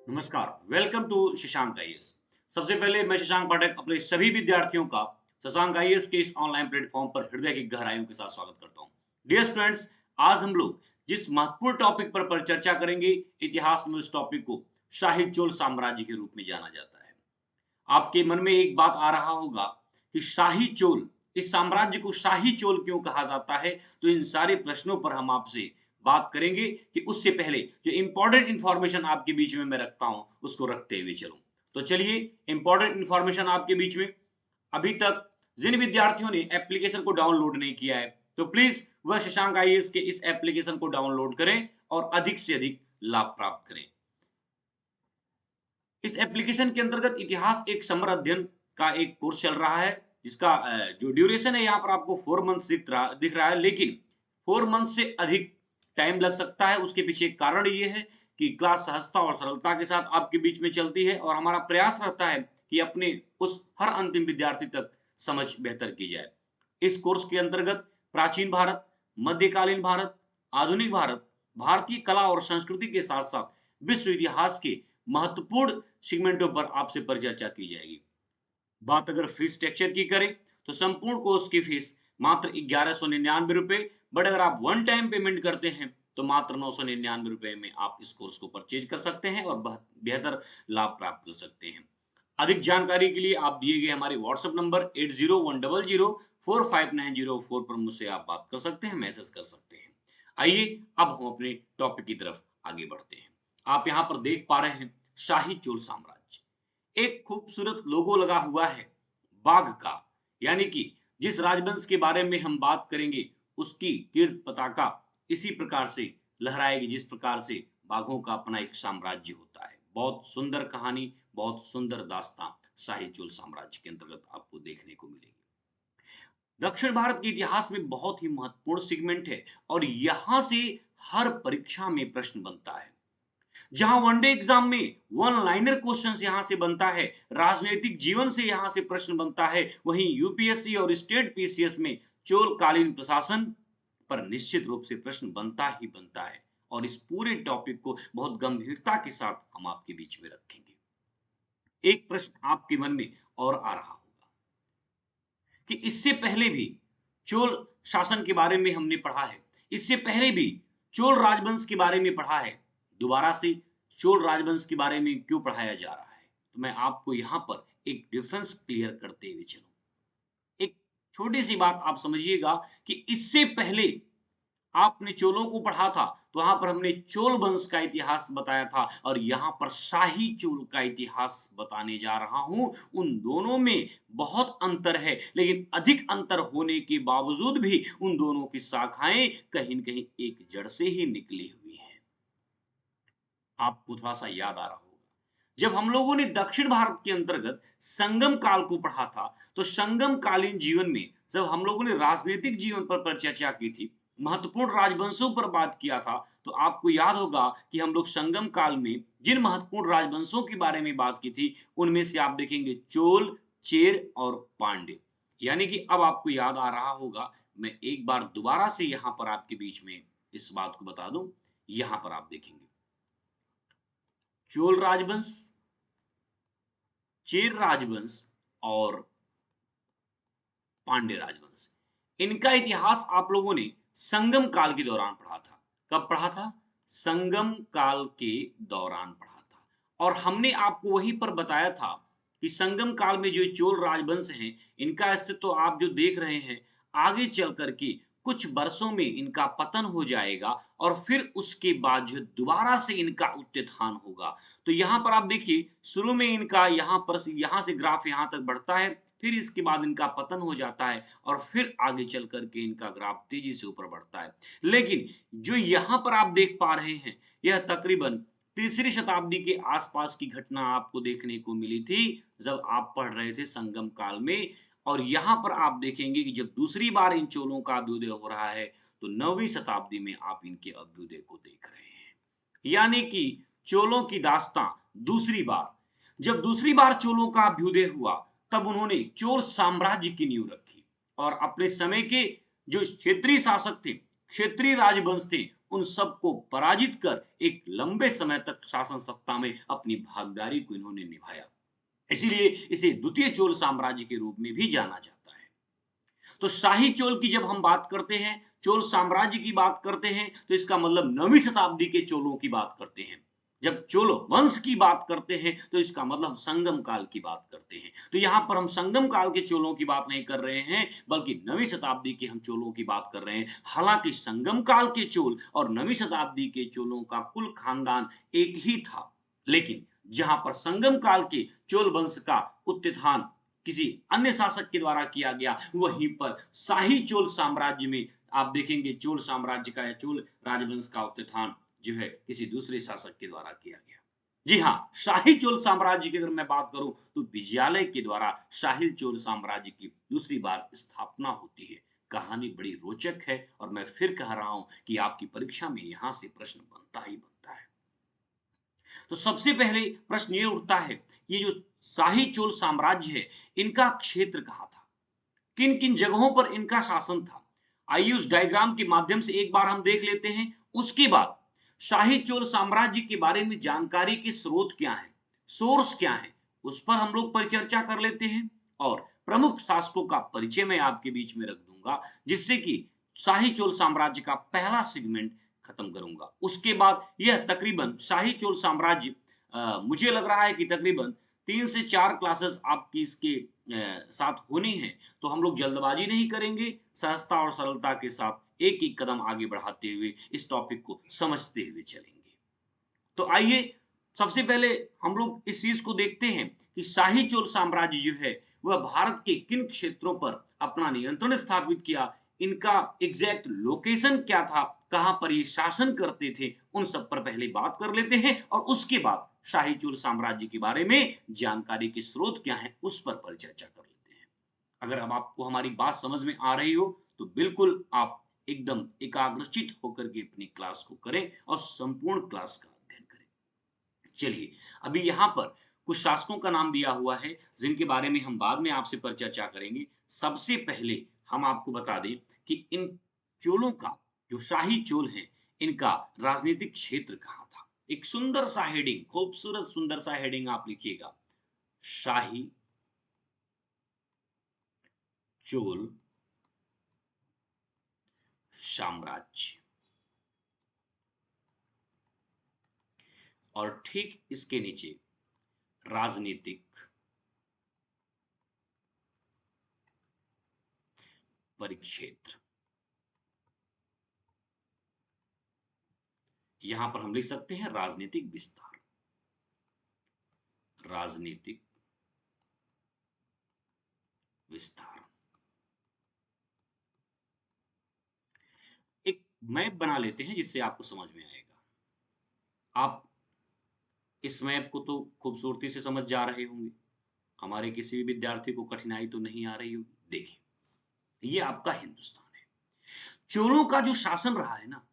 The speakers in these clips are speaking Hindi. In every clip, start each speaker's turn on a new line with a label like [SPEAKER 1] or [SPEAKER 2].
[SPEAKER 1] नमस्कार, वेलकम टू शशांक आईएएस। सबसे पहले मैं शशांक पाठक अपने सभी विद्यार्थियों का शशांक आईएएस के इस ऑनलाइन प्लेटफॉर्म पर हृदय की गहराइयों के साथ स्वागत करता हूं। डियर स्टूडेंट्स, आज हम लोग जिस महत्वपूर्ण टॉपिक पर चर्चा करेंगे, इतिहास में उस टॉपिक को शाही चोल साम्राज्य के रूप में जाना जाता है। आपके मन में एक बात आ रहा होगा कि शाही चोल, इस साम्राज्य को शाही चोल क्यों कहा जाता है? तो इन सारे प्रश्नों पर हम आपसे बात करेंगे कि उससे पहले जो इंपॉर्टेंट इंफॉर्मेशन आपके बीच में मैं रखता हूं, उसको रखते हुए चलूं। तो चलिए, इंपॉर्टेंट इंफॉर्मेशन आपके बीच में। अभी तक जिन विद्यार्थियों ने एप्लीकेशन को डाउनलोड नहीं किया है, तो प्लीज वह शशांक आईएएस के इस एप्लीकेशन को डाउनलोड करें और अधिक से अधिक लाभ प्राप्त करें। इस एप्लीकेशन के अंतर्गत इतिहास एक समग्र अध्ययन का एक कोर्स चल रहा है, जिसका जो ड्यूरेशन है यहाँ पर आपको 4 मंथ्स दिख रहा है, लेकिन 4 मंथ से अधिक टाइम लग सकता है। उसके पीछे एक कारण ये है कि क्लास सहजता और सरलता के साथ आपके बीच में चलती है और हमारा प्रयास रहता है कि अपने उस हर अंतिम विद्यार्थी तक समझ बेहतर की जाए। इस कोर्स के अंतर्गत प्राचीन भारत, मध्यकालीन भारत, आधुनिक भारत, भारतीय कला और संस्कृति के साथ-साथ विश्व इतिहास के महत्वपूर्ण सेगमेंटों पर आपसे परिचर्चा की जाएगी। बात अगर फीस स्ट्रक्चर की करें, तो संपूर्ण कोर्स की फीस मात्र 1199 रुपए, बट अगर आप वन टाइम पेमेंट करते हैं, तो मात्र 999 रुपए में आप इस कोर्स को परचेज कर सकते हैं और बेहतर लाभ प्राप्त कर सकते हैं। अधिक जानकारी के लिए आप दिए गए हमारे व्हाट्सएप नंबर 8010045904 पर मुझसे आप बात कर सकते हैं, मैसेज कर सकते हैं। आइए, अब हम अपने टॉपिक की तरफ आगे बढ़ते हैं। आप यहाँ पर देख पा रहे हैं शाही चोल साम्राज्य। एक खूबसूरत लोगो लगा हुआ है बाघ का, यानी कि जिस राजवंश के बारे में हम बात करेंगे, उसकी कीर्त पताका इसी प्रकार से लहराएगी जिस प्रकार से बाघों का अपना एक साम्राज्य होता है। बहुत सुंदर कहानी, बहुत सुंदर दास्तां शाही चोल साम्राज्य के अंतर्गत आपको देखने को मिलेगी। दक्षिण भारत के इतिहास में बहुत ही महत्वपूर्ण सेगमेंट है और यहां से हर परीक्षा में प्रश्न बनता है। जहां वनडे एग्जाम में वन लाइनर क्वेश्चंस यहां से बनता है, राजनीतिक जीवन से यहां से प्रश्न बनता है, वहीं यूपीएससी और स्टेट पीसीएस में चोलकालीन प्रशासन पर निश्चित रूप से प्रश्न बनता ही बनता है। और इस पूरे टॉपिक को बहुत गंभीरता के साथ हम आपके बीच में रखेंगे। एक प्रश्न आपके मन में और आ रहा होगा कि इससे पहले भी चोल शासन के बारे में हमने पढ़ा है, इससे पहले भी चोल राजवंश के बारे में पढ़ा है, दोबारा से चोल राजवंश के बारे में क्यों पढ़ाया जा रहा है? तो मैं आपको यहाँ पर एक डिफरेंस क्लियर करते हुए चलूँ। एक छोटी-सी बात आप समझिएगा कि इससे पहले आपने चोलों को पढ़ा था, तो वहाँ पर हमने चोल वंश का इतिहास बताया था और यहाँ पर शाही चोल का इतिहास बताने जा रहा हूँ। उन दोनों में बहुत अंतर है, लेकिन अधिक अंतर होने के बावजूद भी उन दोनों की शाखाएँ कहीं न कहीं एक जड़ से ही निकली हुई हैं। आपको थोड़ा-सा याद आ रहा होगा। जब हम लोगों ने दक्षिण भारत के अंतर्गत संगम काल को पढ़ा था, तो संगम कालीन जीवन में जब हम लोगों ने राजनीतिक जीवन पर चर्चा की थी, महत्वपूर्ण राजवंशों पर बात किया था, तो आपको याद होगा कि हम लोग संगम काल में जिन महत्वपूर्ण राजवंशों के बारे में बात की थी, उनमें से आप देखेंगे चोल, चेर और पांड्य। यानी कि अब आपको याद आ रहा होगा, मैं एक बार दोबारा से यहाँ पर आपके बीच में इस बात को बता दूँ, यहाँ पर आप देखेंगे चोल राजवंश, चेर राजवंश और पांड्य राजवंश। इनका इतिहास आप लोगों ने संगम काल के दौरान पढ़ा था। कब पढ़ा था? संगम काल के दौरान पढ़ा था। और हमने आपको वहीं पर बताया था कि संगम काल में जो चोल राजवंश हैं, इनका अस्तित्व आप जो देख रहे हैं, आगे चल कर के कुछ वर्षों में इनका पतन हो जाएगा और फिर उसके बाद जो दोबारा से इनका उत्थान होगा। तो यहाँ पर आप देखिए, शुरू में इनका यहाँ से ग्राफ यहाँ तक बढ़ता है, फिर इसके बाद इनका पतन हो जाता है और फिर आगे चल कर के इनका ग्राफ तेजी से ऊपर बढ़ता है। लेकिन जो यहाँ पर आप देख पा रहे हैं, यह तकरीबन तीसरी शताब्दी के आसपास की घटना आपको देखने को मिली थी, जब आप पढ़ रहे थे संगम काल में। और यहाँ पर आप देखेंगे कि जब दूसरी बार इन चोलों का अभ्युदय हो रहा है, तो 9वीं शताब्दी में आप इनके अभ्युदय को देख रहे हैं। यानी कि चोलों की दास्तां दूसरी बार, जब दूसरी बार चोलों का अभ्युदय हुआ, तब उन्होंने चोल साम्राज्य की नींव रखी और अपने समय के जो क्षेत्रीय शासक थे, क्षेत्रीय राजवंश थे, उन सबको पराजित कर एक लंबे समय तक शासन सत्ता में अपनी भागीदारी को इन्होंने निभाया। इसीलिए इसे द्वितीय चोल साम्राज्य के रूप में भी जाना जाता है। तो शाही चोल की जब हम बात करते हैं, चोल साम्राज्य की बात करते हैं, तो इसका मतलब 9वीं शताब्दी के चोलों की बात करते हैं। जब चोल वंश की बात करते हैं, तो इसका मतलब संगम काल की बात करते हैं। तो यहाँ पर हम संगम काल के चोलों की बात नहीं कर रहे हैं, बल्कि 9वीं शताब्दी के हम चोलों की बात कर रहे हैं। हालांकि संगम काल के चोल और 9वीं शताब्दी के चोलों का कुल खानदान एक ही था, लेकिन जहां पर संगम काल के चोल वंश का उत्थान किसी अन्य शासक के द्वारा किया गया, वहीं पर शाही चोल साम्राज्य में आप देखेंगे चोल साम्राज्य का या चोल राजवंश का उत्थान जो है किसी दूसरे शासक के द्वारा किया गया। जी हाँ, शाही चोल साम्राज्य की अगर मैं बात करूं तो विजयालय के द्वारा शाही चोल साम्राज्य की दूसरी बार स्थापना होती है। कहानी बड़ी रोचक है और मैं फिर कह रहा हूं कि आपकी परीक्षा में यहां से प्रश्न बनता ही बनता है। तो सबसे पहले प्रश्न ये उठता है कि ये जो शाही चोल साम्राज्य है, इनका क्षेत्र कहाँ था, किन किन जगहों पर इनका शासन था। आइए उस डायग्राम के माध्यम से एक बार हम देख लेते हैं। उसके बाद शाही चोल साम्राज्य के बारे में जानकारी के स्रोत क्या है, सोर्स क्या है, उस पर हम लोग परिचर्चा कर लेते हैं और प्रमुख शासकों का परिचय मैं आपके बीच में रख दूंगा, जिससे कि शाही चोल साम्राज्य का पहला सेगमेंट खत्म करूंगा। उसके बाद यह तकरीबन शाही चोल साम्राज्य मुझे लग रहा है कि तकरीबन 3 से 4 क्लासेस आपकी इसके साथ होनी है। तो हम लोग जल्दबाजी नहीं करेंगे, सहजता और सरलता के साथ एक-एक कदम आगे बढ़ाते हुए इस टॉपिक को समझते हुए चलेंगे। तो आइए सबसे पहले हम लोग इस चीज को देखते हैं कि शाही चोल साम्राज्य जो है वह भारत के किन क्षेत्रों पर अपना नियंत्रण स्थापित किया, इनका एग्जैक्ट लोकेशन क्या था, कहां पर ये शासन करते थे, उन सब पर पहले बात कर लेते हैं और उसके बाद शाही चोल साम्राज्य के बारे में जानकारी के स्रोत क्या है उस पर परिचर्चा कर लेते हैं। अगर अब आपको हमारी बात समझ में आ रही हो तो बिल्कुल आप एकदम एकाग्रचित होकर के अपनी क्लास को करें और संपूर्ण क्लास का अध्ययन करें। चलिए, अभी यहाँ पर कुछ शासकों का नाम दिया हुआ है जिनके बारे में हम बाद में आपसे पर चर्चा करेंगे। सबसे पहले हम आपको बता दें कि इन चोलों का जो शाही चोल हैं, इनका राजनीतिक क्षेत्र कहाँ था। एक सुंदर सा हेडिंग, खूबसूरत सुंदर सा हेडिंग आप लिखिएगा, शाही चोल साम्राज्य। और ठीक इसके नीचे राजनीतिक परिक्षेत्र। यहां पर हम लिख सकते हैं राजनीतिक विस्तार, राजनीतिक विस्तार। एक मैप बना लेते हैं जिससे आपको समझ में आएगा। आप इस मैप को तो खूबसूरती से समझ जा रहे होंगे, हमारे किसी भी विद्यार्थी को कठिनाई तो नहीं आ रही होगी। देखिए, ये आपका हिंदुस्तान है। चोलों का जो शासन रहा है ना,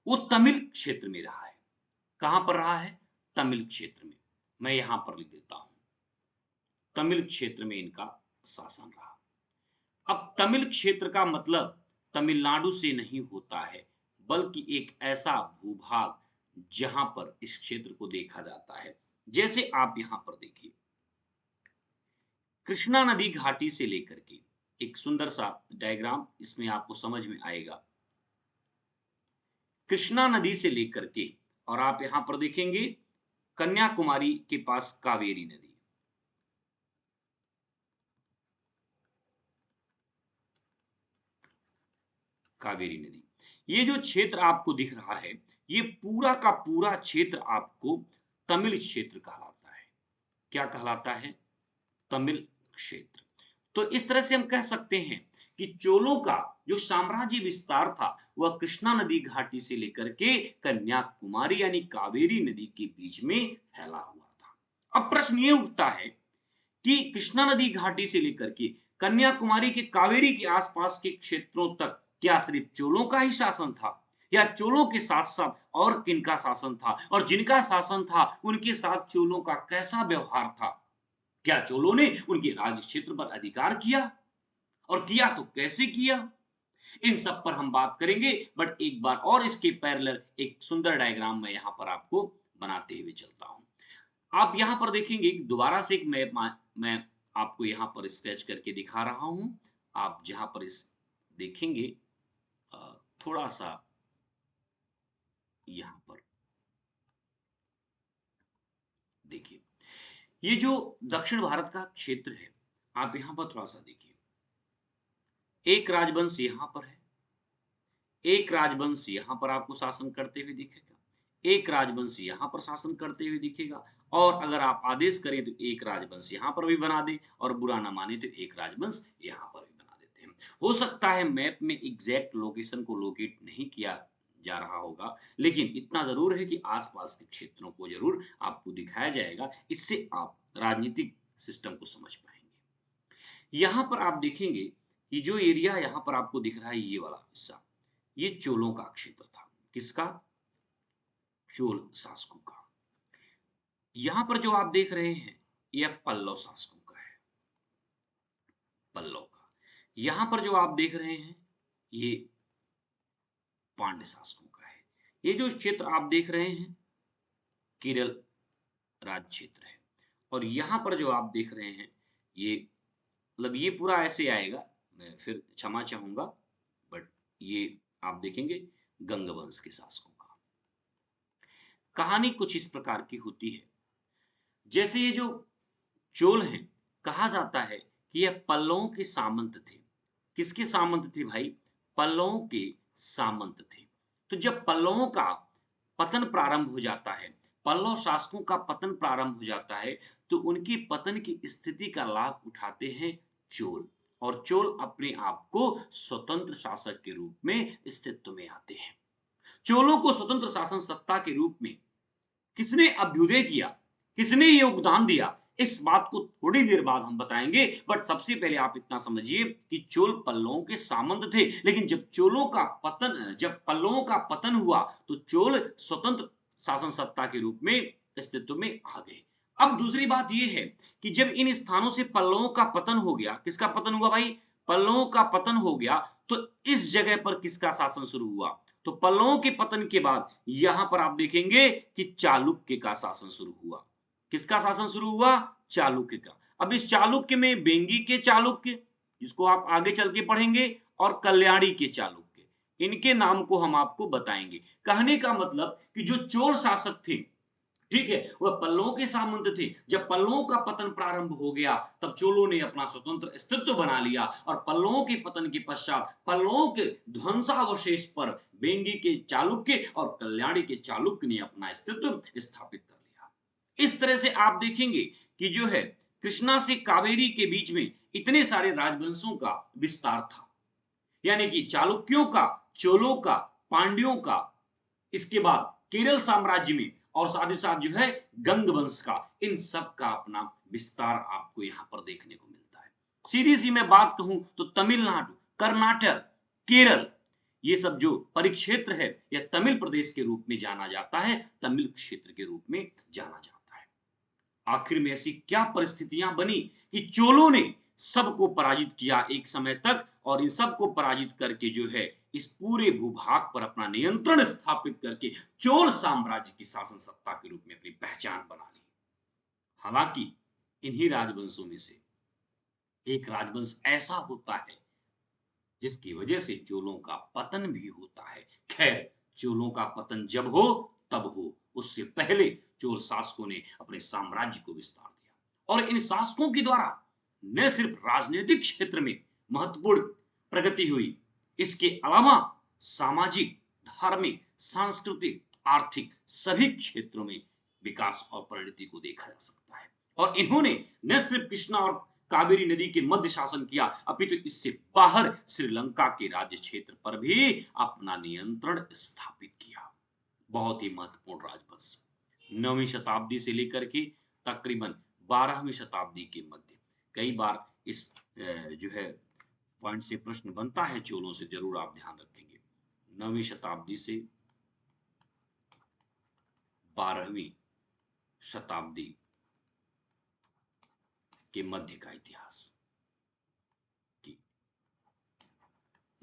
[SPEAKER 1] वो तमिल क्षेत्र में रहा है। कहां पर रहा है? तमिल क्षेत्र में। मैं यहां पर लिख देता हूं, तमिल क्षेत्र में इनका शासन रहा। अब तमिल क्षेत्र का मतलब तमिलनाडु से नहीं होता है, बल्कि एक ऐसा भूभाग जहां पर इस क्षेत्र को देखा जाता है। जैसे आप यहां पर देखिए, कृष्णा नदी घाटी से लेकर के एक सुंदर सा डायग्राम, इसमें आपको समझ में आएगा। कृष्णा नदी से लेकर के और आप यहां पर देखेंगे कन्याकुमारी के पास कावेरी नदी, कावेरी नदी। ये जो क्षेत्र आपको दिख रहा है, ये पूरा का पूरा क्षेत्र आपको तमिल क्षेत्र कहलाता है। क्या कहलाता है? तमिल क्षेत्र। तो इस तरह से हम कह सकते हैं कि चोलों का जो साम्राज्य विस्तार था वह कृष्णा नदी घाटी से लेकर के कन्याकुमारी यानी कावेरी नदी के बीच में फैला हुआ था। अब प्रश्न ये उठता है कि कृष्णा नदी घाटी से लेकर के कन्याकुमारी के कावेरी के आसपास के क्षेत्रों तक क्या सिर्फ चोलों का ही शासन था, या चोलों के साथ साथ और किनका शासन था, और जिनका शासन था उनके साथ चोलों का कैसा व्यवहार था? क्या चोलों ने उनके राज क्षेत्र पर अधिकार किया, और किया तो कैसे किया? इन सब पर हम बात करेंगे, बट एक बार और इसके पैरेलल एक सुंदर डायग्राम मैं यहाँ पर आपको बनाते हुए चलता हूँ। आप यहाँ पर देखेंगे कि दोबारा से एक मैं आपको यहाँ पर स्केच करके दिखा रहा हूँ। आप जहाँ पर इस देखेंगे थोड़ा-सा यहाँ पर देखिए, ये जो दक्षिण भारत का क्षेत्र है, आप यहाँ पर थोड़ा-सा देखिए। एक राजवंश यहाँ पर है, एक राजवंश यहाँ पर आपको शासन करते हुए दिखेगा, एक राजवंश यहाँ पर शासन करते हुए दिखेगा और अगर आप आदेश करें तो एक राजवंश यहाँ पर भी बना दें और बुरा ना माने तो एक राजवंश यहाँ पर भी बना देते हैं। हो सकता है मैप में एग्जैक्ट लोकेशन को लोकेट नहीं किया जा रहा होगा, लेकिन इतना ज़रूर है कि आस-पास के क्षेत्रों को ज़रूर आपको दिखाया जाएगा। इससे आप राजनीतिक सिस्टम को समझ पाएँगे। यहाँ पर आप देखेंगे कि जो एरिया यहाँ पर आपको दिख रहा है ये वाला हिस्सा, ये चोलों का क्षेत्र था। किसका? चोल शासकों का। यहाँ पर जो आप देख रहे हैं, यह पल्लव शासकों का है, पल्लव का। यहाँ पर जो आप देख रहे हैं, ये पांड्य शासकों का है। ये जो क्षेत्र आप देख रहे हैं, केरल राज्य क्षेत्र है और यहाँ पर जो आप देख रहे हैं, ये मतलब ये पूरा ऐसे आएगा, मैं फिर क्षमा चाहूँगा, बट ये आप देखेंगे गंग वंश के शासकों का। कहानी कुछ इस प्रकार की होती है। जैसे ये जो चोल हैं, कहा जाता है कि यह पल्लवों के सामंत थे। किसके सामंत थे भाई? पल्लवों के सामंत थे। तो जब पल्लवों का पतन प्रारंभ हो जाता है, पल्लव शासकों का पतन प्रारंभ हो जाता है, तो उनकी पतन की स्थिति का लाभ उठाते हैं चोल और चोल अपने आप को स्वतंत्र शासक के रूप में अस्तित्व में आते हैं। चोलों को स्वतंत्र शासन सत्ता के रूप में किसने अभ्युदय किया, किसने योगदान दिया, इस बात को थोड़ी देर बाद हम बताएंगे। बट सबसे पहले आप इतना समझिए कि चोल पल्लवों के सामंत थे, लेकिन जब पल्लवों का पतन हुआ तो चोल स्वतंत्र शासन सत्ता के रूप में अस्तित्व में आ गए। अब दूसरी बात यह है कि जब इन स्थानों से पल्लवों का पतन हो गया, किसका पतन हुआ भाई? पल्लवों का पतन हो गया, तो इस जगह पर किसका शासन शुरू हुआ? तो पल्लवों के पतन के बाद यहां पर आप देखेंगे कि चालुक्य का शासन शुरू हुआ। किसका शासन शुरू हुआ? चालुक्य का। अब इस चालुक्य में बेंगी के चालुक्य, जिसको आप आगे चल के पढ़ेंगे, और कल्याणी के चालुक्य, इनके नाम को हम आपको बताएंगे। कहने का मतलब कि जो चोल शासक थे, ठीक है, वह पल्लवों के सामंत थे। जब पल्लवों का पतन प्रारंभ हो गया, तब चोलों ने अपना स्वतंत्र अस्तित्व बना लिया और पल्लवों के पतन के पश्चात पल्लवों के ध्वंसावशेष पर बेंगी के चालुक्य और कल्याणी के चालुक्य ने अपना अस्तित्व स्थापित कर लिया। इस तरह से आप देखेंगे कि जो है कृष्णा से कावेरी के बीच में इतने सारे राजवंशों का विस्तार था, यानी कि चालुक्यों का, चोलों का, पांड्यों का, इसके बाद केरल साम्राज्य में, और साथ ही साथ जो है गंग वंश का, इन सब का अपना विस्तार आपको यहां पर देखने को मिलता है। सीधी सी मैं बात कहूं तो तमिलनाडु, कर्नाटक, केरल, ये सब जो परिक्षेत्र है यह तमिल प्रदेश के रूप में जाना जाता है, तमिल क्षेत्र के रूप में जाना जाता है। आखिर में ऐसी क्या परिस्थितियां बनी कि चोलों ने सबको पराजित किया एक समय तक, और इन सबको पराजित करके जो है इस पूरे भूभाग पर अपना नियंत्रण स्थापित करके चोल साम्राज्य की शासन सत्ता के रूप में अपनी पहचान बना ली। हालांकि इन्हीं राजवंशों में से एक राजवंश ऐसा होता है जिसकी वजह से चोलों का पतन भी होता है। खैर, चोलों का पतन जब हो तब हो, उससे पहले चोल शासकों ने अपने साम्राज्य को विस्तार दिया और इन शासकों के द्वारा न सिर्फ राजनीतिक क्षेत्र में महत्वपूर्ण प्रगति हुई, इसके अलावा सामाजिक, धार्मिक, सांस्कृतिक, आर्थिक सभी क्षेत्रों में विकास और परिणति को देखा जा सकता है। और इन्होंने न सिर्फ कृष्णा और कावेरी नदी के मध्य शासन किया, अपितु इससे बाहर श्रीलंका के राज्य क्षेत्र पर भी अपना नियंत्रण स्थापित किया। बहुत ही महत्वपूर्ण राजवंश, 9वीं शताब्दी से लेकर के तकरीबन 12वीं शताब्दी के मध्य। कई बार इस जो है पॉइंट से प्रश्न बनता है चोलों से, जरूर आप ध्यान रखेंगे। 9वीं शताब्दी से 12वीं शताब्दी के मध्य का इतिहास की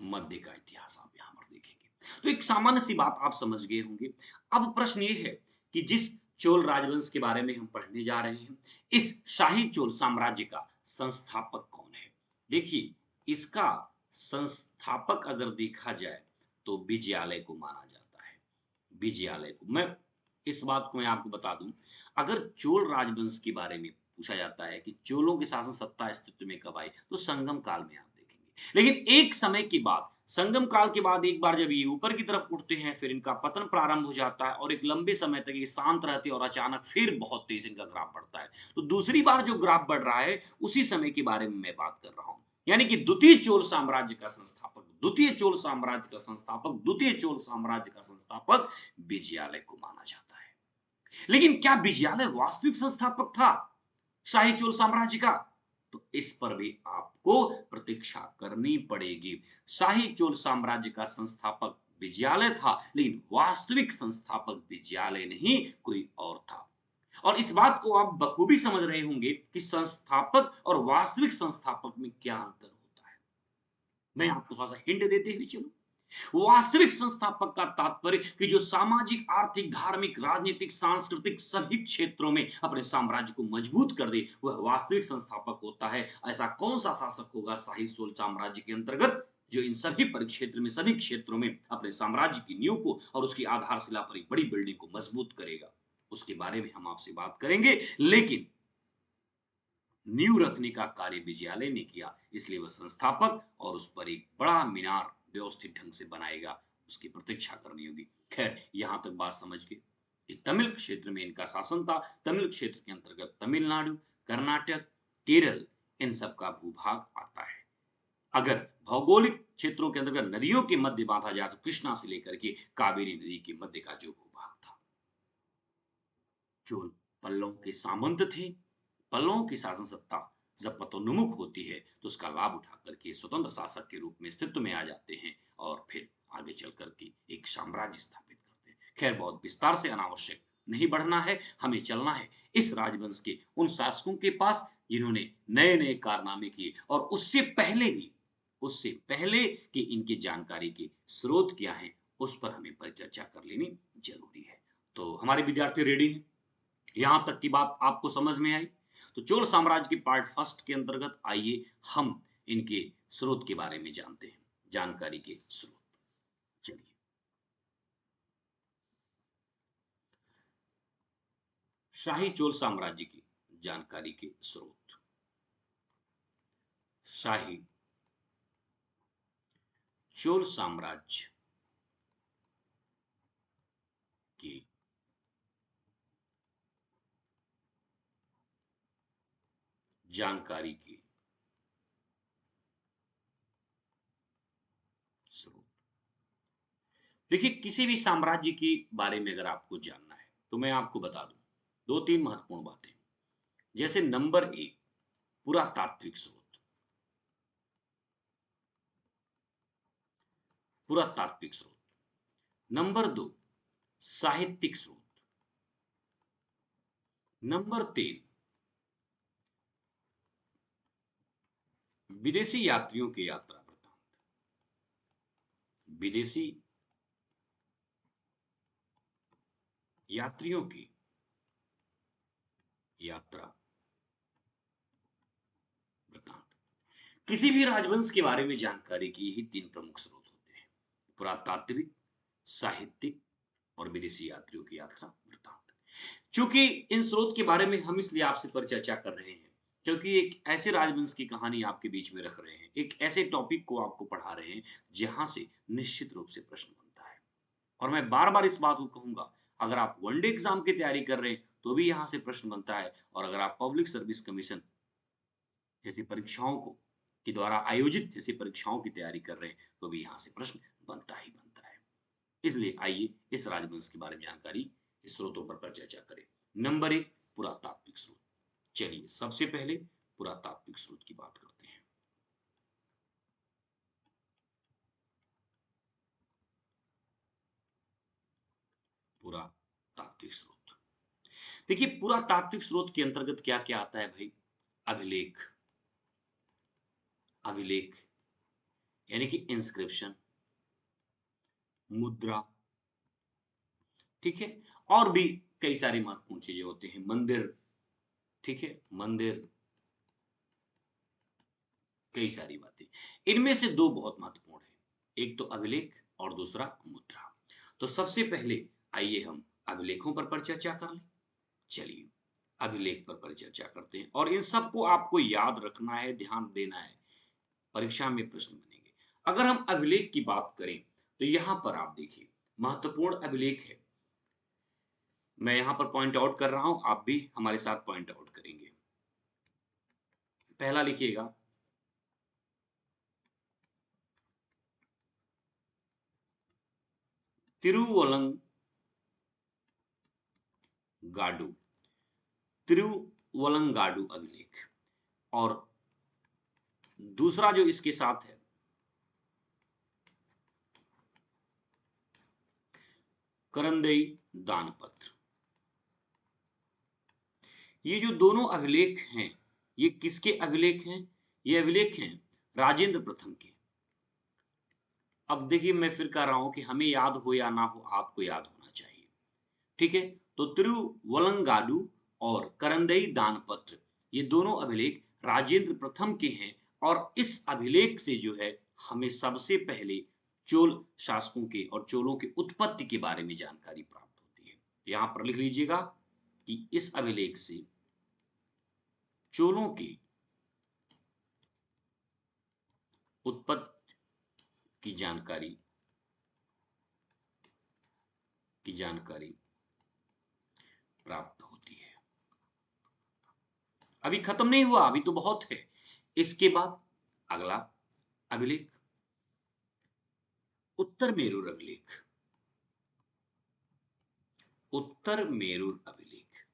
[SPEAKER 1] मध्य का इतिहास आप यहाँ पर देखेंगे। तो एक सामान्य सी बात आप समझ गए होंगे। अब प्रश्न ये है कि जिस चोल राजवंश के बारे में हम पढ़ने जा रहे हैं, इस शाही चोल साम्राज्य का संस्थापक कौन है? देखिए, इसका संस्थापक अगर देखा जाए तो विजयालय को माना जाता है। विजयालय को मैं इस बात को मैं आपको बता दूं, अगर चोल राजवंश के बारे में पूछा जाता है कि चोलों की शासन सत्ता अस्तित्व में कब आई, तो संगम काल में आप देखेंगे। लेकिन एक समय के बाद, संगम काल के बाद एक बार जब ये ऊपर की तरफ उठते हैं, फिर इनका पतन प्रारंभ हो जाता है और एक लंबे समय तक ये शांत रहते हैं और अचानक फिर बहुत तेज इनका ग्राफ बढ़ता है। तो दूसरी बार जो ग्राफ बढ़ रहा है, उसी समय के बारे में मैं बात कर रहा हूं। यानी कि द्वितीय चोल साम्राज्य का संस्थापक, द्वितीय चोल साम्राज्य का संस्थापक, द्वितीय चोल साम्राज्य का संस्थापक विजयालय को माना जाता है। लेकिन क्या विजयालय वास्तविक संस्थापक था शाही चोल साम्राज्य का? तो इस पर भी आपको प्रतीक्षा करनी पड़ेगी। शाही चोल साम्राज्य का संस्थापक विजयालय था, लेकिन वास्तविक संस्थापक विजयालय नहीं, कोई और था। और इस बात को आप बखूबी समझ रहे होंगे कि संस्थापक और वास्तविक संस्थापक में क्या अंतर होता है। मैं आपको थोड़ा सा हिंट देते हुए चलूं। वास्तविक संस्थापक का तात्पर्य कि जो सामाजिक, आर्थिक, धार्मिक, राजनीतिक, सांस्कृतिक सभी क्षेत्रों में अपने साम्राज्य को मजबूत कर दे, वह वास्तविक संस्थापक होता है। ऐसा कौन सा शासक होगा शाही सोल साम्राज्य के अंतर्गत जो इन सभी परिक्षेत्र में, सभी क्षेत्रों में अपने साम्राज्य की नींव को और उसकी आधारशिला पर एक बड़ी बिल्डिंग को मजबूत करेगा? उसके बारे में हम आपसे बात करेंगे। लेकिन नींव रखने का कार्य विजयालय ने किया, इसलिए वह संस्थापक और उस पर एक बड़ा मीनार व्यवस्थित ढंग से बनाएगा, उसकी प्रतीक्षा करनी होगी। खैर, यहां तक बात समझ के कि तमिल क्षेत्र में इनका शासन था। तमिल क्षेत्र के अंतर्गत तमिलनाडु, कर्नाटक, केरल, इन सब का भूभाग आता है। अगर भौगोलिक क्षेत्रों के अंतर्गत नदियों के मध्य बांधा जाए तो कृष्णा से लेकर के कावेरी नदी के मध्य का जो भूभाग था। चोल पल्लव के सामंत थे। पल्लवों की शासन सत्ता जब पतोन्मुख होती है तो उसका लाभ उठा करके स्वतंत्र शासक के रूप में अस्तित्व में आ जाते हैं और फिर आगे चल करके एक साम्राज्य स्थापित करते हैं। खैर, बहुत विस्तार से अनावश्यक नहीं बढ़ना है, हमें चलना है इस राजवंश के उन शासकों के पास जिन्होंने नए नए कारनामे किए और उससे पहले भी, उससे पहले कि इनकी जानकारी के स्रोत क्या है, उस पर हमें परिचर्चा कर लेनी जरूरी है। तो हमारे विद्यार्थी रेडी हैं? यहां तक की बात आपको समझ में आई? तो चोल साम्राज्य के पार्ट फर्स्ट के अंतर्गत आइए हम इनके स्रोत के बारे में जानते हैं, जानकारी के स्रोत। चलिए, शाही चोल साम्राज्य की जानकारी के स्रोत। शाही चोल साम्राज्य की जानकारी के स्रोत। देखिए, किसी भी साम्राज्य के बारे में अगर आपको जानना है तो मैं आपको बता दूं दो तीन महत्वपूर्ण बातें। जैसे नंबर एक, पुरातात्विक स्रोत। पुरातात्विक स्रोत। नंबर दो, साहित्यिक स्रोत। नंबर तीन, विदेशी यात्रियों के यात्रा वृत्तांत। विदेशी यात्रियों की यात्रा वृत्तांत। किसी भी राजवंश के बारे में जानकारी की यही तीन प्रमुख स्रोत होते हैं: पुरातात्विक, साहित्यिक और विदेशी यात्रियों की यात्रा वृत्तांत। चूंकि इन स्रोत के बारे में हम इसलिए आपसे परिचर्चा कर रहे हैं क्योंकि एक ऐसे राजवंश की कहानी आपके बीच में रख रहे हैं, एक ऐसे टॉपिक को आपको पढ़ा रहे हैं जहां से निश्चित रूप से प्रश्न बनता है। और मैं बार बार इस बात को कहूंगा, अगर आप वनडे एग्जाम की तैयारी कर रहे हैं तो भी यहां से प्रश्न बनता है, और अगर आप पब्लिक सर्विस कमीशन जैसी परीक्षाओं को के द्वारा आयोजित जैसी परीक्षाओं की तैयारी कर रहे हैं तो भी यहाँ से प्रश्न बनता ही बनता है। इसलिए आइए इस राजवंश के बारे में जानकारी इस स्रोतों पर चर्चा करें। नंबर एक, पुरातात्विक स्रोत। चलिए, सबसे पहले पुरातात्विक स्रोत की बात करते हैं। पुरातात्विक स्रोत। देखिए, पुरातात्विक स्रोत के अंतर्गत क्या क्या आता है भाई? अभिलेख। अभिलेख यानी कि इंस्क्रिप्शन, मुद्रा, ठीक है। और भी कई सारी महत्वपूर्ण चीजें होती हैं, मंदिर, ठीक है, मंदिर, कई सारी बातें। इनमें से दो बहुत महत्वपूर्ण है, एक तो अभिलेख और दूसरा मुद्रा। तो सबसे पहले आइए हम अभिलेखों पर चर्चा कर लें। चलिए अभिलेख पर चर्चा करते हैं, और इन सबको आपको याद रखना है, ध्यान देना है, परीक्षा में प्रश्न बनेंगे। अगर हम अभिलेख की बात करें तो यहां पर आप देखिए महत्वपूर्ण अभिलेख है, मैं यहां पर पॉइंट आउट कर रहा हूं, आप भी हमारे साथ पॉइंट आउट करेंगे। पहला लिखिएगा, तिरुवलंगाडु, तिरुवलंगाडु अभिलेख। और दूसरा जो इसके साथ है, करंदई दानपत्र। ये जो दोनों अभिलेख हैं, ये किसके अभिलेख हैं? ये अभिलेख हैं राजेंद्र प्रथम के। अब देखिए मैं फिर कह रहा हूं कि हमें याद हो या ना हो, आपको याद होना चाहिए, ठीक है। तो तिरुवलंगाडु और करंदई दानपत्र, ये दोनों अभिलेख राजेंद्र प्रथम के हैं। और इस अभिलेख से जो है हमें सबसे पहले चोल शासकों के और चोलों की उत्पत्ति के बारे में जानकारी प्राप्त होती है। यहां पर लिख लीजिएगा कि इस अभिलेख से चोलों की उत्पत्ति की जानकारी प्राप्त होती है। अभी खत्म नहीं हुआ, अभी तो बहुत है। इसके बाद अगला अभिलेख, उत्तर मेरूर अभिलेख। उत्तर मेरूर अभिलेख,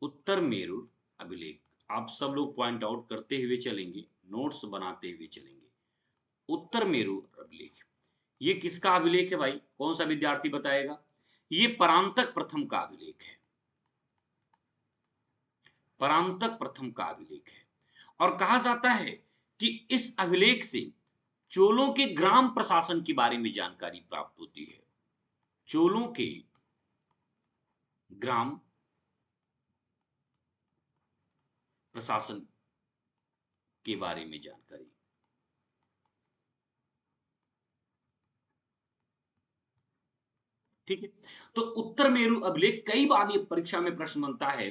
[SPEAKER 1] उत्तर मेरूर अभिलेख, आप सब लोग पॉइंट आउट करते हुए चलेंगे, नोट्स बनाते हुए चलेंगे। उत्तर मेरूर अभिलेख, ये किसका अभिलेख है भाई? कौन सा विद्यार्थी बताएगा? ये परांतक प्रथम का अभिलेख है, परांतक प्रथम का अभिलेख है। और कहा जाता है कि इस अभिलेख से चोलों के ग्राम प्रशासन के बारे में जानकारी प्राप्त होती है। चोलों के ग्राम प्रशासन के बारे में जानकारी, ठीक है। तो उत्तर मेरू अभिलेख, कई बार ये परीक्षा में प्रश्न बनता है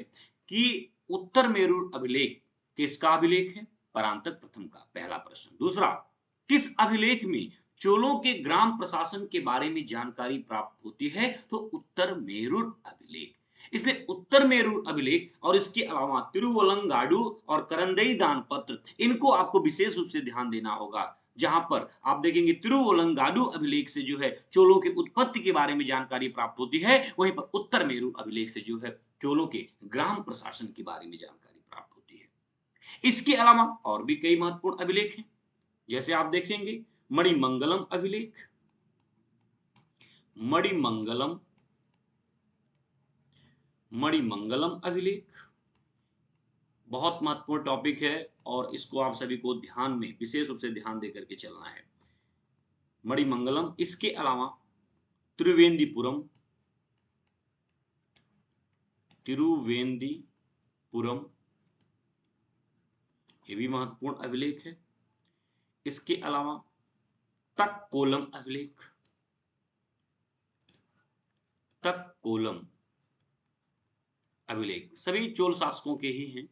[SPEAKER 1] कि उत्तर मेरू अभिलेख किसका अभिलेख है? परांतक प्रथम का, पहला प्रश्न। दूसरा, किस अभिलेख में चोलों के ग्राम प्रशासन के बारे में जानकारी प्राप्त होती है? तो उत्तर मेरूर अभिलेख। इसलिए उत्तर मेरूर अभिलेख और इसके अलावा तिरुवलंगाडु और करंदई दानपत्र, इनको आपको विशेष रूप से ध्यान देना होगा। जहां पर आप देखेंगे तिरुवलंगाडु अभिलेख से जो है चोलों की उत्पत्ति के बारे में जानकारी प्राप्त होती है, वहीं पर उत्तर मेरू अभिलेख से जो है चोलों के ग्राम प्रशासन के बारे में जानकारी प्राप्त होती है। इसके अलावा और भी कई महत्वपूर्ण अभिलेख हैं, जैसे आप देखेंगे मणिमंगलम अभिलेख, मणिमंगलम, मणिमंगलम अभिलेख बहुत महत्वपूर्ण टॉपिक है, और इसको आप सभी को ध्यान में विशेष रूप से ध्यान देकर के चलना है। मणिमंगलम, इसके अलावा त्रिवेंद्रपुरम, तिरुवेंद्रपुरम, ये भी महत्वपूर्ण अभिलेख है। इसके अलावा तक्कोलम अभिलेख, तक्कोलम अभिलेख सभी चोल शासकों के ही हैं।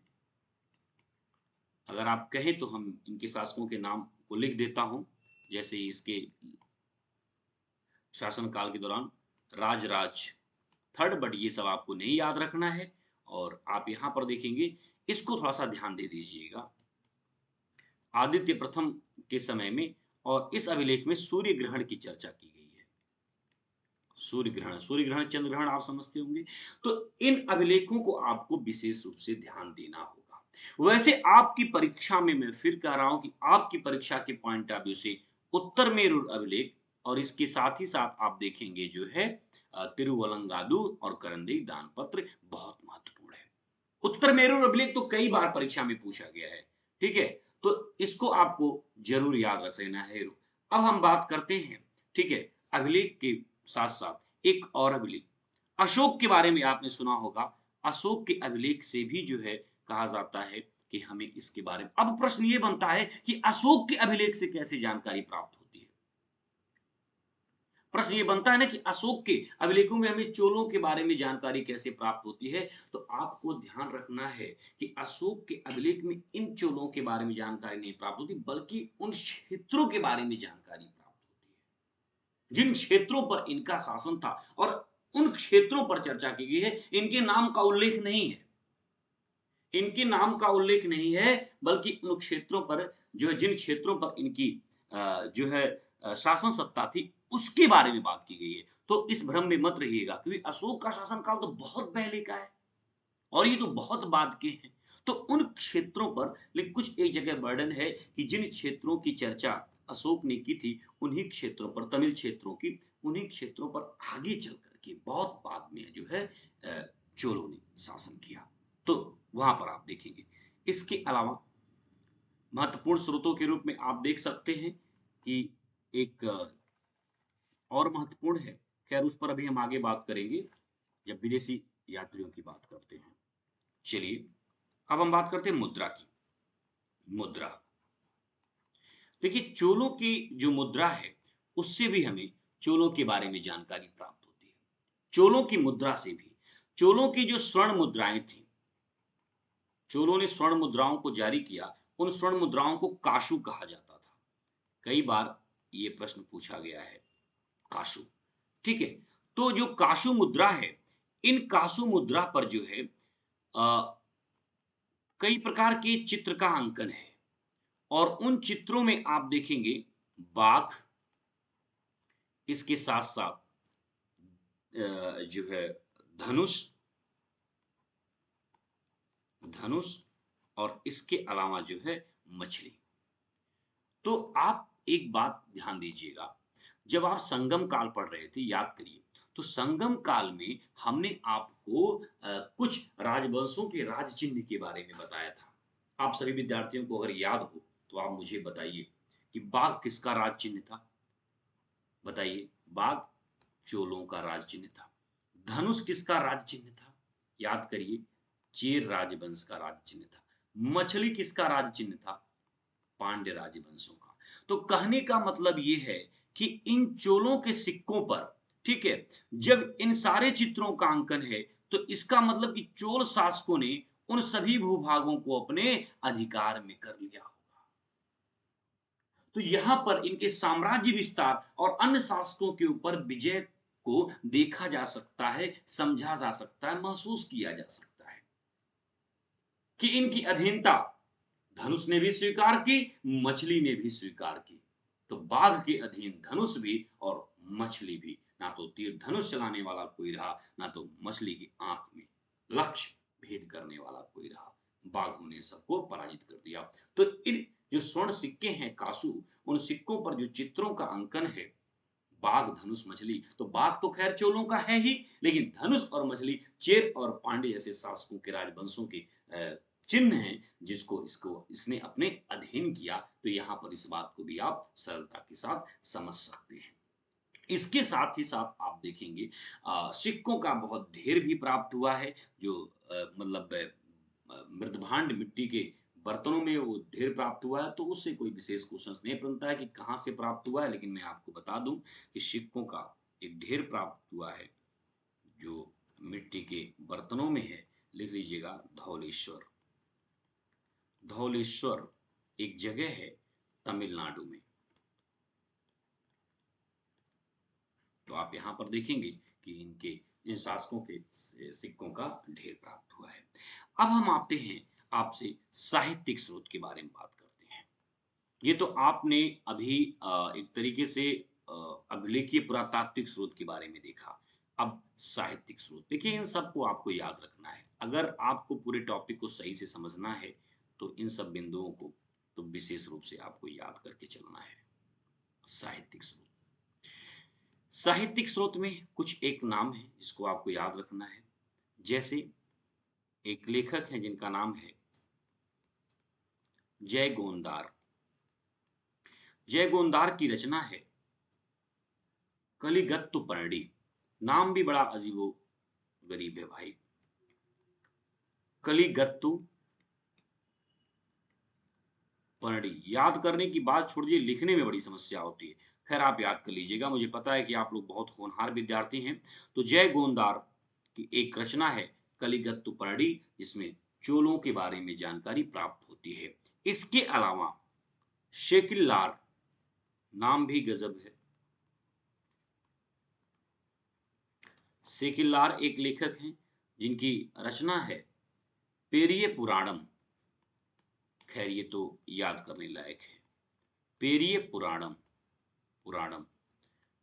[SPEAKER 1] अगर आप कहें तो हम इनके शासकों के नाम को लिख देता हूं, जैसे इसके शासनकाल के दौरान राजराज थर्ड, बट ये सब आपको नहीं याद रखना है। और आप यहां पर देखेंगे, इसको थोड़ा सा ध्यान दे दीजिएगा, आदित्य प्रथम के समय में, और इस अभिलेख में सूर्य ग्रहण की चर्चा की गई है। सूर्य ग्रहण, सूर्य ग्रहण, चंद्र ग्रहण आप समझते होंगे। तो इन अभिलेखों को आपको विशेष रूप से ध्यान देना होगा। वैसे आपकी परीक्षा में मैं फिर कह रहा हूं कि आपकी परीक्षा के पॉइंट ऑफ व्यू से उत्तर मेरूर अभिलेख और इसके साथ ही साथ आप देखेंगे जो है तिरुवलंगाडु और करंदी दानपत्र बहुत महत्वपूर्ण है। उत्तर मेरूर अभिलेख तो कई बार परीक्षा में पूछा गया है, ठीक है। तो इसको आपको ज़रूर याद रख लेना है। अब हम बात करते हैं, ठीक है, अभिलेख के साथ-साथ एक और अभिलेख, अशोक के बारे में आपने सुना होगा। अशोक के अभिलेख से भी जो है कहा जाता है कि हमें इसके बारे में, अब प्रश्न ये बनता है कि अशोक के अभिलेख से कैसे जानकारी प्राप्त होती है? प्रश्न ये बनता है ना कि अशोक के अभिलेखों में हमें चोलों के बारे में जानकारी कैसे प्राप्त होती है? तो आपको ध्यान रखना है कि अशोक के अभिलेख में इन चोलों के बारे में जानकारी नहीं प्राप्त होती, बल्कि उन क्षेत्रों के बारे में जानकारी प्राप्त होती है, जिन क्षेत्रों पर इनका शासन था, और उन क्षेत्रों पर चर्चा की गई है। इनके नाम का उल्लेख नहीं है, इनके नाम का उल्लेख नहीं है, बल्कि उन क्षेत्रों पर जो है, जिन क्षेत्रों पर इनकी जो है शासन सत्ता थी, उसके बारे में बात की गई है। तो इस भ्रम में मत रहिएगा, क्योंकि अशोक का शासनकाल तो बहुत पहले का है और ये तो बहुत बाद के हैं। तो उन क्षेत्रों पर, लेकिन कुछ एक जगह वर्णन है कि जिन क्षेत्रों की चर्चा अशोक ने की थी, उन्हीं क्षेत्रों पर, तमिल क्षेत्रों की, उन्हीं क्षेत्रों पर आगे चल कर के बहुत बाद में जो है चोलों ने शासन किया। तो वहाँ पर आप देखेंगे। इसके अलावा महत्वपूर्ण स्रोतों के रूप में आप देख सकते हैं कि एक और महत्वपूर्ण है, खैर उस पर अभी हम आगे बात करेंगे जब विदेशी यात्रियों की बात करते हैं। चलिए, अब हम बात करते हैं मुद्रा की। मुद्रा, देखिए चोलों की जो मुद्रा है, उससे भी हमें चोलों के बारे में जानकारी प्राप्त होती है। चोलों की मुद्रा से भी, चोलों की जो स्वर्ण मुद्राएं थी, चोलों ने स्वर्ण मुद्राओं को जारी किया, उन स्वर्ण मुद्राओं को काशू कहा जाता था। कई बार ये प्रश्न पूछा गया है, काशू, ठीक है। तो जो काशू मुद्रा है, इन काशू मुद्रा पर जो है कई प्रकार के चित्र का अंकन है, और उन चित्रों में आप देखेंगे बाघ, इसके साथ-साथ जो है धनुष, धनुष, और इसके अलावा जो है मछली। तो आप एक बात ध्यान दीजिएगा, जब आप संगम काल पढ़ रहे थे, याद करिए, तो संगम काल में हमने आपको कुछ राजवंशों के राज चिन्ह के बारे में बताया था। आप सभी विद्यार्थियों को अगर याद हो, तो आप मुझे बताइए कि बाघ किसका राज चिन्ह था? बताइए, बाघ चोलों का राज चिन्ह था। धनुष किसका राज चिन्ह था? याद करिए, चेर राजवंश का राज चिन्ह था। मछली किसका राज चिन्ह था? पांड्य राजवंशों का। तो कहने का मतलब ये है कि इन चोलों के सिक्कों पर, ठीक है, जब इन सारे चित्रों का अंकन है, तो इसका मतलब कि चोल शासकों ने उन सभी भूभागों को अपने अधिकार में कर लिया होगा। तो यहाँ पर इनके साम्राज्य विस्तार और अन्य शासकों के ऊपर विजय को देखा जा सकता है, समझा जा सकता है, महसूस किया जा सकता है कि इनकी अधीनता धनुष ने भी स्वीकार की, मछली ने भी स्वीकार की। तो बाघ के अधीन धनुष भी और मछली भी। ना तो तीर धनुष चलाने वाला कोई रहा, ना तो मछली की आंख में लक्ष्य भेद करने वाला कोई रहा। बाघों ने सबको पराजित कर दिया। तो इन जो स्वर्ण सिक्के हैं कासू, उन सिक्कों पर जो चित्रों का अंकन है, बाघ, धनुष, मछली, तो बाघ तो खैर चोलों का है ही, लेकिन धनुष और मछली चेर और पांड्य जैसे शासकों के राजवंशों के चिन्ह हैं, जिसको इसको इसने अपने अधीन किया। तो यहाँ पर इस बात को भी आप सरलता के साथ समझ सकते हैं। इसके साथ ही साथ आप देखेंगे सिक्कों का बहुत ढेर भी प्राप्त हुआ है, जो मतलब मृदभांड मिट्टी के बर्तनों में वो ढेर प्राप्त हुआ है। तो उससे कोई विशेष क्वेश्चन नहीं बनता है कि कहाँ से प्राप्त हुआ है, लेकिन मैं आपको बता दूं कि सिक्कों का एक ढेर प्राप्त हुआ है जो मिट्टी के बर्तनों में है। लिख लीजिएगा, धौलेश्वर। धौलेश्वर एक जगह है तमिलनाडु में। तो आप यहाँ पर देखेंगे कि इनके इन शासकों के सिक्कों का ढेर प्राप्त हुआ है। अब हम आते हैं, आपसे साहित्यिक स्रोत के बारे में बात करते हैं। ये तो आपने अभी एक तरीके से अभिलेखीय पुरातात्विक स्रोत के बारे में देखा। अब साहित्यिक स्रोत, देखिए इन सबको आपको याद रखना है। अगर आपको पूरे टॉपिक को सही से समझना है, तो इन सब बिंदुओं को तो विशेष रूप से आपको याद करके चलना है। साहित्यिक स्रोत, साहित्यिक स्रोत में कुछ एक नाम है जिसको आपको याद रखना है। जैसे एक लेखक हैं जिनका नाम है जय गोंदार। जय गोंदार की रचना है कलिगत्तु पर्णी। नाम भी बड़ा अजीबो गरीब है भाई, कलिगत्तु पर्णी। याद करने की बात छोड़िए, लिखने में बड़ी समस्या होती है। खैर आप याद कर लीजिएगा, मुझे पता है कि आप लोग बहुत होनहार विद्यार्थी हैं। तो जय गोंदार की एक रचना है कलिगत्तु पर्णी, जिसमें चोलों के बारे में जानकारी प्राप्त होती है। इसके अलावा शेकिलार, नाम भी गजब है। सेकिलार एक लेखक हैं जिनकी रचना है पेरिये पुराणम। खैर ये तो याद करने लायक है, पेरिये पुराणम, पुराणम।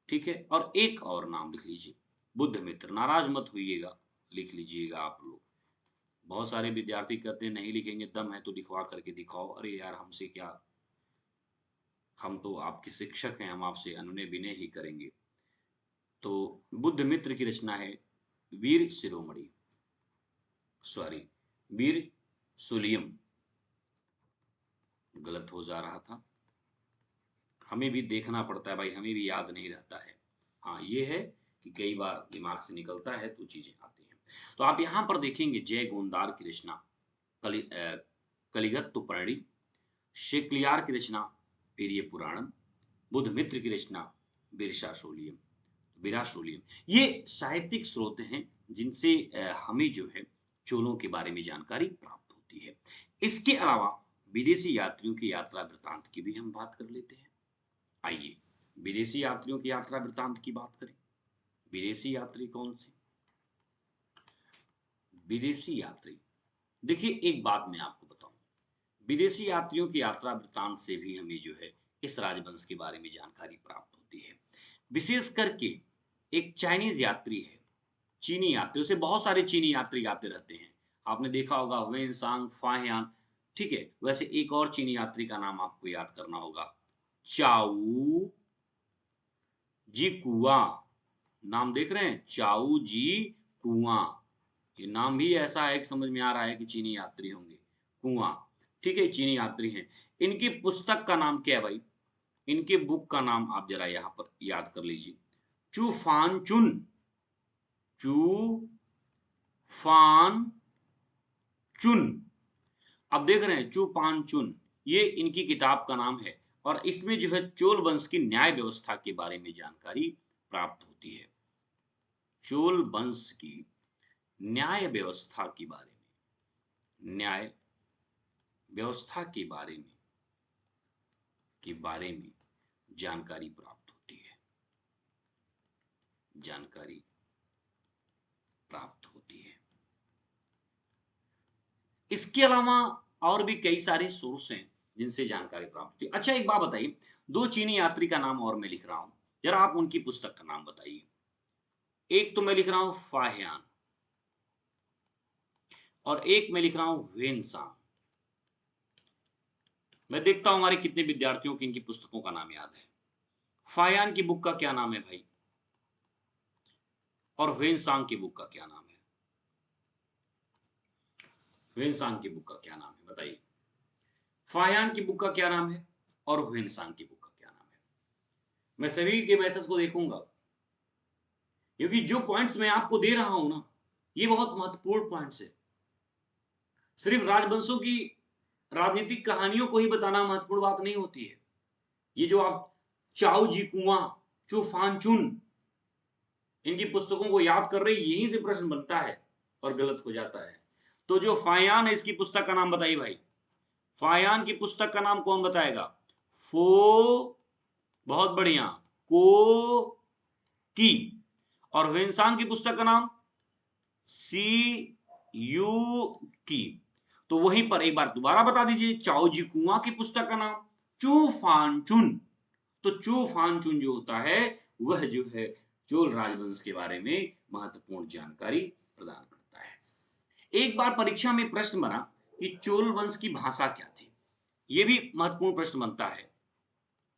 [SPEAKER 1] ठीक है, और एक और नाम लिख लीजिए, बुद्ध मित्र। नाराज मत होइएगा, लिख लीजिएगा आप लोग। बहुत सारे विद्यार्थी कहते हैं नहीं लिखेंगे, दम है तो लिखवा करके दिखाओ। अरे यार हमसे क्या, हम तो आपके शिक्षक हैं, हम आपसे अनुनय विनय ही करेंगे। तो बुद्ध मित्र की रचना है वीर शिरोमणि, सॉरी वीर सोलियम। गलत हो जा रहा था, हमें भी देखना पड़ता है भाई, हमें भी याद नहीं रहता है। हाँ ये है कि कई बार दिमाग से निकलता है तो चीजें आती हैं। तो आप यहाँ पर देखेंगे जय गोंदार की रचना कलिगत्तु पर्णी, शेक्लियार की रचना पेरिये पुराणम, बुद्ध मित्र की रचना बिरसा सोलियम। ये साहित्यिक स्रोत हैं जिनसे हमें जो है चोलों के बारे में जानकारी प्राप्त होती है। इसके अलावा विदेशी यात्रियों की यात्रा वृत्तांत की भी हम बात कर लेते हैं। आइए विदेशी यात्रियों की यात्रा वृत्तांत की बात करें। विदेशी यात्री कौन से? विदेशी यात्री, देखिए एक बात मैं आपको बताऊं, विदेशी यात्रियों की यात्रा वृत्तांत से भी हमें जो है इस राजवंश के बारे में जानकारी प्राप्त होती है। विशेष करके एक चाइनीज यात्री है, चीनी यात्री, उसे बहुत सारे चीनी यात्री आते रहते हैं। आपने देखा होगा वेनसांग फाहियान। ठीक है, वैसे एक और चीनी यात्री का नाम आपको याद करना होगा, चाऊ जी कुआ। नाम देख रहे हैं, चाऊ जी कुआ। ये नाम भी ऐसा है कि समझ में आ रहा है कि चीनी यात्री होंगे, कुआ। ठीक है, चीनी यात्री हैं। इनकी पुस्तक का नाम क्या है भाई? इनके बुक का नाम आप जरा यहाँ पर याद कर लीजिए, चू फान चुन। चू फान चुन। अब देख रहे हैं चू पान चुन, ये इनकी किताब का नाम है। और इसमें जो है चोल वंश की न्याय व्यवस्था के बारे में जानकारी प्राप्त होती है। चोल वंश की न्याय व्यवस्था के बारे में, न्याय व्यवस्था के बारे में जानकारी प्राप्त होती है, जानकारी प्राप्त होती है। इसके अलावा और भी कई सारे सोर्स हैं जिनसे जानकारी प्राप्त होती है। अच्छा एक बात बताइए, दो चीनी यात्री का नाम और मैं लिख रहा हूं, जरा आप उनकी पुस्तक का नाम बताइए। एक तो मैं लिख रहा हूं फाहियान, और एक मैं लिख रहा हूं वेनसांग। मैं देखता हूं हमारे कितने विद्यार्थियों की इनकी पुस्तकों का नाम याद है। फाहियान की बुक का क्या नाम है भाई? और वेनसांग की बुक का क्या नाम है? वेनसांग की बुक का क्या नाम है बताइए। फाहियान की बुक का क्या नाम है और वेनसांग की बुक का क्या नाम है? मैं सभी के मैसेज को देखूंगा, क्योंकि जो पॉइंट्स मैं आपको दे रहा हूं ना, ये बहुत महत्वपूर्ण पॉइंट्स है। सिर्फ राजवंशों की राजनीतिक कहानियों को ही बताना महत्वपूर्ण बात नहीं होती है। ये जो आप चाउ जी कुआ, चू फान चुन, इनकी पुस्तकों को याद कर रहे, यहीं से प्रश्न बनता है और गलत हो जाता है। तो जो फायान है, इसकी पुस्तक का नाम बताइए भाई। फायान की पुस्तक का नाम कौन बताएगा? फो, बहुत बढ़िया, को की। और वेनसांग की पुस्तक का नाम सी यू की। तो वहीं पर एक बार दोबारा बता दीजिए, चाओ जी कुआ की पुस्तक का नाम चू फान चुन। तो चू फान चुन जो होता है, वह जो है चोल राजवंश के बारे में महत्वपूर्ण जानकारी प्रदान करता है। एक बार परीक्षा में प्रश्न बना कि चोल वंश की भाषा क्या थी। यह भी महत्वपूर्ण प्रश्न बनता है।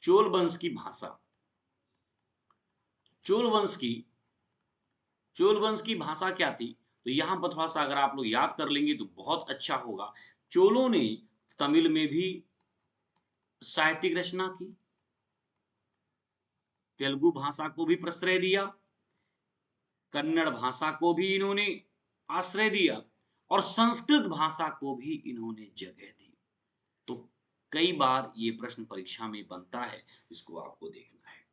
[SPEAKER 1] चोल वंश की भाषा, चोल वंश की भाषा क्या थी? तो यहां पर थोड़ा सा अगर आप लोग याद कर लेंगे तो बहुत अच्छा होगा। चोलों ने तमिल में भी साहित्यिक रचना की, तेलुगु भाषा को भी प्रश्रय दिया, कन्नड़ भाषा को भी इन्होंने आश्रय दिया और संस्कृत भाषा को भी इन्होंने जगह दी। तो कई बार ये प्रश्न परीक्षा में बनता है, इसको आपको देखना है।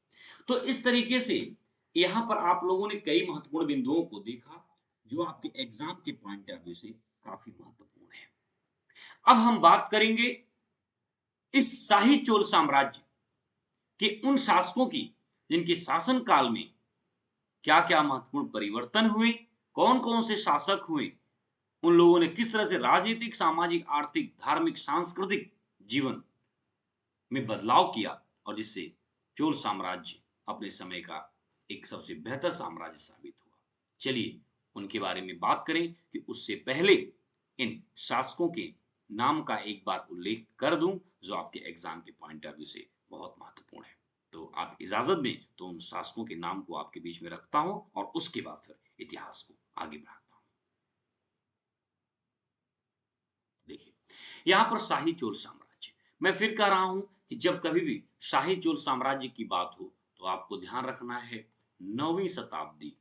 [SPEAKER 1] तो इस तरीके से यहाँ पर आप लोगों ने कई महत्वपूर्ण बिंदुओं को देखा, जो आपके एग्जाम के पॉइंट ऑफ व्यू से काफी महत्वपूर्ण है। अब हम बात करेंगे इस शाही चोल साम्राज्य के उन शासकों की, जिनके शासन काल में क्या-क्या महत्वपूर्ण परिवर्तन हुए, कौन-कौन से शासक हुए, उन लोगों ने किस तरह से राजनीतिक, सामाजिक, आर्थिक, धार्मिक, सांस्कृतिक जीवन में बदलाव किया और जिससे चोल साम्राज्य अपने समय का एक सबसे बेहतर साम्राज्य साबित हुआ। चलिए उनके बारे में बात करें कि उससे पहले इन शासकों के नाम का एक बार उल्लेख कर दूं, जो आपके एग्जाम के पॉइंट ऑफ व्यू से बहुत महत्वपूर्ण है। तो आप इजाजत दें तो उन शासकों के नाम को आपके बीच में रखता हूं और उसके बाद फिर इतिहास को आगे बढ़ाता हूं। देखिए, यहां पर शाही चोल साम्राज्य, मैं फिर कह रहा हूं कि जब कभी भी शाही चोल साम्राज्य की बात हो तो आपको ध्यान रखना है 9वीं शताब्दी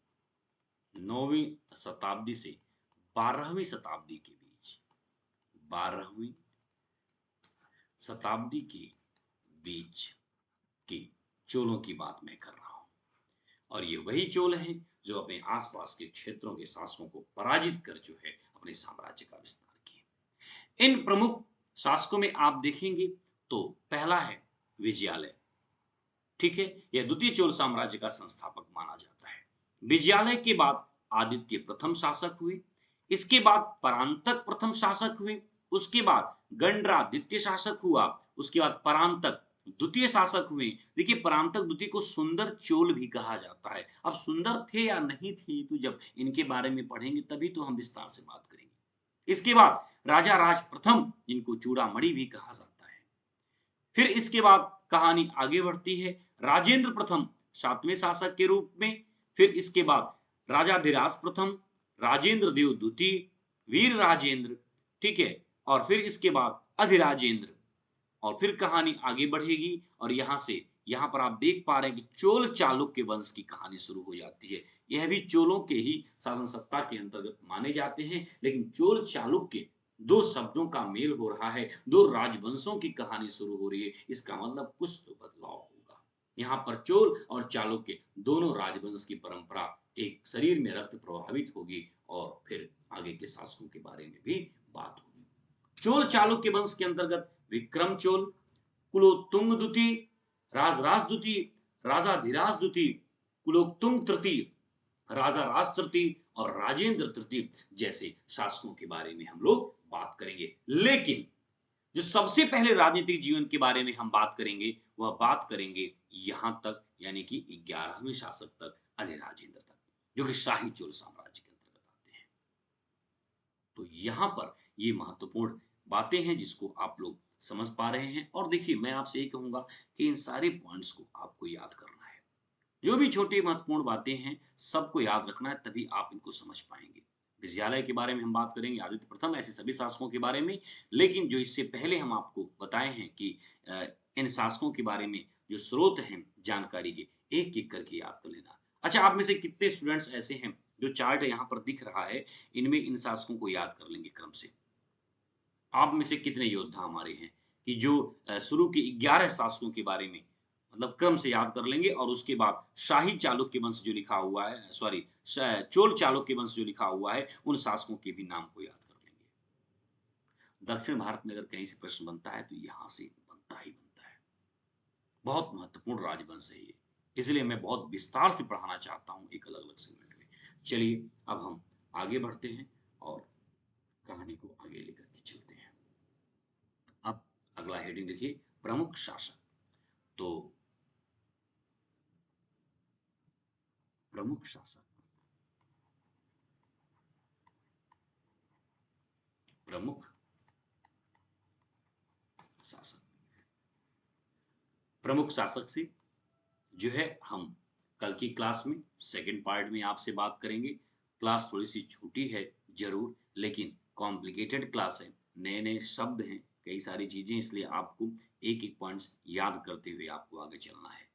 [SPEAKER 1] 9वीं शताब्दी से 12वीं शताब्दी के बीच, 12वीं शताब्दी के बीच के चोलों की बात मैं कर रहा हूं। और ये वही चोल हैं जो अपने आसपास के क्षेत्रों के शासकों को पराजित कर जो है अपने साम्राज्य का विस्तार किए। इन प्रमुख शासकों में आप देखेंगे तो पहला है विजयालय। ठीक है, यह द्वितीय चोल साम्राज्य का संस्थापक माना जाता है। विजयालय के बाद आदित्य प्रथम शासक हुए, इसके बाद परांतक प्रथम शासक हुए, उसके बाद गंडरा द्वितीय शासक हुआ, उसके बाद परांतक द्वितीय शासक हुए। देखिए, परांतक द्वितीय को सुंदर चोल भी कहा जाता है। अब सुंदर थे या नहीं थे, तो जब इनके बारे में पढ़ेंगे तभी तो हम विस्तार से बात करेंगे। इसके बाद राजा राज प्रथम, जिनको चूड़ामणि भी कहा जाता है। फिर इसके बाद कहानी आगे बढ़ती है, राजेंद्र प्रथम सातवें शासक के रूप में। फिर इसके बाद राजाधिराज प्रथम, राजेंद्र देव द्वितीय, वीर राजेंद्र, ठीक है, और फिर इसके बाद अधिराजेंद्र। और फिर कहानी आगे बढ़ेगी और यहां से यहां पर आप देख पा रहे हैं कि चोल चालुक्य वंश की कहानी शुरू हो जाती है। यह भी चोलों के ही शासन सत्ता के अंतर्गत माने जाते हैं, लेकिन चोल चालुक्य दो शब्दों का मेल हो रहा है, दो राजवंशों की कहानी शुरू हो रही है, इसका मतलब कुछ तो बदलाव होगा। यहाँ पर चोल और चालुक्य दोनों राजवंश की परंपरा एक शरीर में रक्त प्रभावित होगी और फिर आगे के शासकों के बारे में भी बात होगी। चोल चालुक्य वंश के अंतर्गत विक्रम चोल, कुलोत्तुंग द्वितीय, राजराज द्वितीय, राजाधिराज द्वितीय, कुलोत्तुंग तृतीय, राजा राज तृतीय और राजेंद्र तृतीय जैसे शासकों के बारे में हम लोग बात करेंगे। लेकिन जो सबसे पहले राजनीतिक जीवन के बारे में हम बात करेंगे, वह बात करेंगे यहां तक, यानी कि 11वें शासक तक, अधिराजेंद्र तक, जो कि शाही चोल साम्राज्य के अंतर्गत आते हैं। तो यहां पर ये महत्वपूर्ण बातें हैं जिसको आप लोग समझ पा रहे हैं। और देखिए, मैं आपसे यही कहूंगा कि इन सारे पॉइंट्स को आपको याद करना है। जो भी छोटी महत्वपूर्ण बातें हैं, सबको याद रखना है, तभी आप इनको समझ पाएंगे। विजयालय के बारे में हम बात करेंगे, आदित्य प्रथम, ऐसे सभी शासकों के बारे में। लेकिन जो इससे पहले हम आपको बताए हैं कि इन शासकों के बारे में जो स्रोत हैं जानकारी के, एक एक करके याद कर लेना। अच्छा, आप में से कितने स्टूडेंट्स ऐसे हैं जो चार्ट यहाँ पर दिख रहा है, इनमें इन शासकों को याद कर लेंगे क्रम से? आप में से कितने योद्धा हमारे हैं कि जो शुरू के 11 शासकों के बारे में मतलब क्रम से याद कर लेंगे और उसके बाद शाही चालुक्य वंश जो लिखा हुआ है, सॉरी, चोल चालुक्य वंश जो लिखा हुआ है, उन शासकों के भी नाम को याद कर लेंगे। दक्षिण भारत में अगर कहीं से प्रश्न बनता है तो यहाँ से बनता ही बनता है। बहुत महत्वपूर्ण राजवंश है ये, इसलिए मैं बहुत विस्तार से पढ़ाना चाहता हूँ एक अलग अलग सेगमेंट में। चलिए अब हम आगे बढ़ते हैं और कहानी को आगे लेकर के चलते हैं। अब अगला हेडिंग देखिए, प्रमुख शासक। तो प्रमुख शासक, प्रमुख शासक, प्रमुख शासक से जो है हम कल की क्लास में सेकंड पार्ट में आपसे बात करेंगे। क्लास थोड़ी सी छोटी है जरूर, लेकिन कॉम्प्लिकेटेड क्लास है, नए नए शब्द हैं, कई सारी चीजें, इसलिए आपको एक एक पॉइंट्स याद करते हुए आपको आगे चलना है,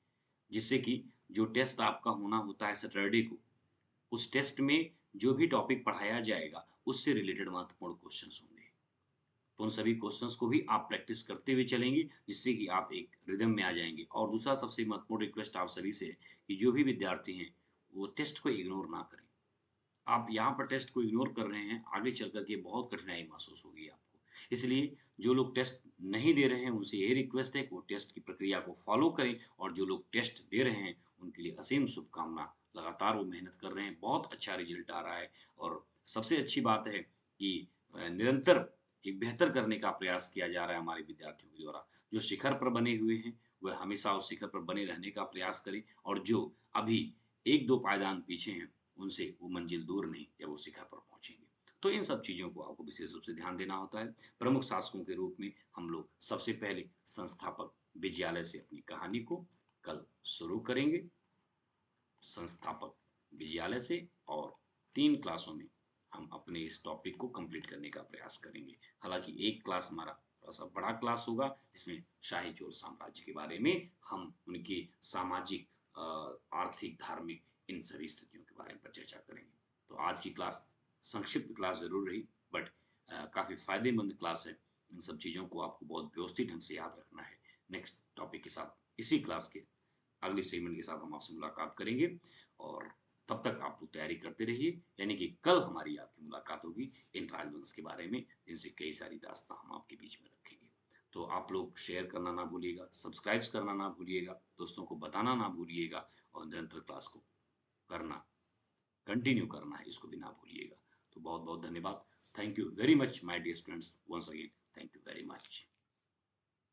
[SPEAKER 1] जिससे कि जो टेस्ट आपका होना होता है सैटरडे को, उस टेस्ट में जो भी टॉपिक पढ़ाया जाएगा उससे रिलेटेड महत्वपूर्ण क्वेश्चंस होंगे। तो उन सभी क्वेश्चंस को भी आप प्रैक्टिस करते हुए चलेंगे, जिससे कि आप एक रिदम में आ जाएंगे। और दूसरा सबसे महत्वपूर्ण रिक्वेस्ट आप सभी से है कि जो भी विद्यार्थी हैं वो टेस्ट को इग्नोर ना करें। आप यहाँ पर टेस्ट को इग्नोर कर रहे हैं, आगे चल कर के बहुत कठिनाई महसूस होगी आपको। इसलिए जो लोग टेस्ट नहीं दे रहे हैं, उनसे यही रिक्वेस्ट है कि वो टेस्ट की प्रक्रिया को फ़ॉलो करें, और जो लोग टेस्ट दे रहे हैं, उनके लिए असीम शुभकामना। लगातार वो मेहनत कर रहे हैं, बहुत अच्छा रिज़ल्ट आ रहा है, और सबसे अच्छी बात है कि निरंतर एक बेहतर करने का प्रयास किया जा रहा है हमारे विद्यार्थियों के द्वारा। जो शिखर पर बने हुए हैं, वह हमेशा उस शिखर पर बने रहने का प्रयास करें, और जो अभी 1-2 पायदान पीछे हैं, उनसे वो मंजिल दूर नहीं जब वो शिखर पर पहुँचेंगे। तो इन सब चीज़ों को आपको विशेष रूप से ध्यान देना होता है। प्रमुख शासकों के रूप में हम लोग सबसे पहले संस्थापक विजयालय से अपनी कहानी को कल शुरू करेंगे। संस्थापक विजयालय से, और 3 क्लासों में हम अपने इस टॉपिक को कंप्लीट करने का प्रयास करेंगे। हालाँकि एक क्लास हमारा थोड़ा-सा बड़ा क्लास होगा, जिसमें शाही चोल साम्राज्य के बारे में हम उनकी सामाजिक, आर्थिक, धार्मिक इन सभी स्थितियों के बारे में पर चर्चा करेंगे। तो आज की क्लास संक्षिप्त क्लास ज़रूर रही, बट काफ़ी फ़ायदेमंद क्लास है। इन सब चीज़ों को आपको बहुत व्यवस्थित ढंग से याद रखना है। नेक्स्ट टॉपिक के साथ, इसी क्लास के अगले सेगमेंट के साथ हम आपसे मुलाकात करेंगे, और तब तक आप लोग तैयारी करते रहिए। यानी कि कल हमारी आपकी मुलाकात होगी इन राजवंश के बारे में, जिनसे कई सारी दास्तां हम आपके बीच में रखेंगे। तो आप लोग शेयर करना ना भूलिएगा, सब्सक्राइब करना ना भूलिएगा, दोस्तों को बताना ना भूलिएगा, और निरंतर क्लास को करना, कंटिन्यू करना है, इसको भी ना भूलिएगा। तो बहुत बहुत धन्यवाद। Thank you very much my dear students, once again thank you very much.